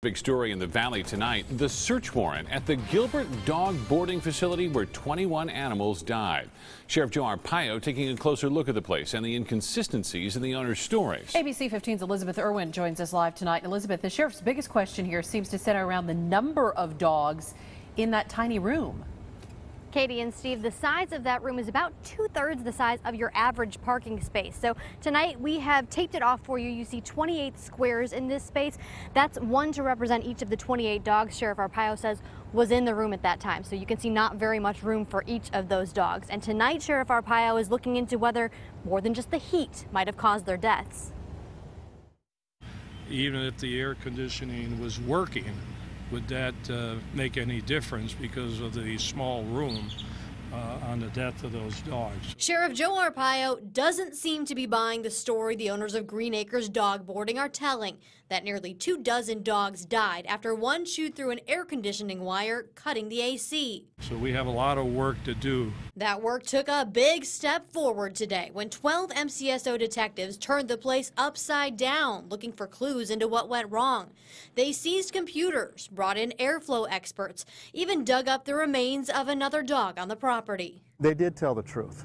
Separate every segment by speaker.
Speaker 1: Big story in the Valley tonight, the search warrant at the Gilbert dog boarding facility where 21 animals died. Sheriff Joe Arpaio taking a closer look at the place and the inconsistencies in the owner's stories.
Speaker 2: ABC 15's Elizabeth Irwin joins us live tonight. Elizabeth, the sheriff's biggest question here seems to center around the number of dogs in that tiny room.
Speaker 3: Katie and Steve, the size of that room is about 2/3 the size of your average parking space. So tonight we have taped it off for you. You see 28 squares in this space. That's one to represent each of the 28 dogs Sheriff Arpaio says was in the room at that time. So you can see not very much room for each of those dogs. And tonight Sheriff Arpaio is looking into whether more than just the heat might have caused their deaths.
Speaker 4: Even if the air conditioning was working, would that make any difference because of the small room on the death of those dogs?
Speaker 5: Sheriff Joe Arpaio doesn't seem to be buying the story the owners of Green Acre's dog boarding are telling, that nearly 24 dogs died after one chewed through an air conditioning wire, cutting the AC.
Speaker 4: So we have a lot of work to do.
Speaker 5: That work took a big step forward today when 12 MCSO detectives turned the place upside down, looking for clues into what went wrong. They seized computers, brought in airflow experts, even dug up the remains of another dog on the property.
Speaker 6: They did tell the truth.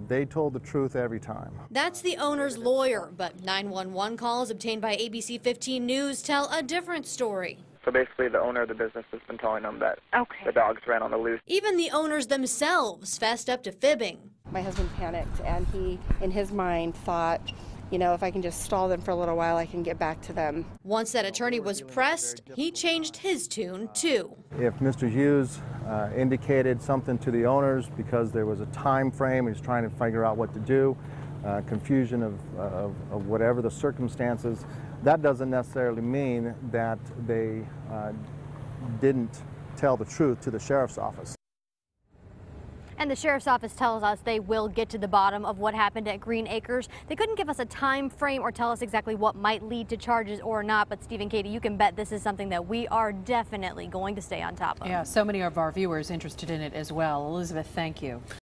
Speaker 6: They told the truth every time.
Speaker 5: That's the owner's lawyer, but 911 calls obtained by ABC 15 News tell a different story.
Speaker 7: So basically the owner of the business has been telling them that the dogs ran on the loose.
Speaker 5: Even the owners themselves fessed up to fibbing.
Speaker 8: My husband panicked and he, in his mind, thought, you know, if I can just stall them for a little while, I can get back to them.
Speaker 5: Once that attorney was pressed, he changed his tune, too.
Speaker 6: If Mr. Hughes indicated something to the owners because there was a time frame, he was trying to figure out what to do, confusion of whatever the circumstances, that doesn't necessarily mean that they didn't tell the truth to the sheriff's office.
Speaker 3: And the sheriff's office tells us they will get to the bottom of what happened at Green Acres. They couldn't give us a time frame or tell us exactly what might lead to charges or not, but Steve and Katie, you can bet this is something that we are definitely going to stay on top of.
Speaker 2: Yeah, so many of our viewers interested in it as well. Elizabeth, thank you.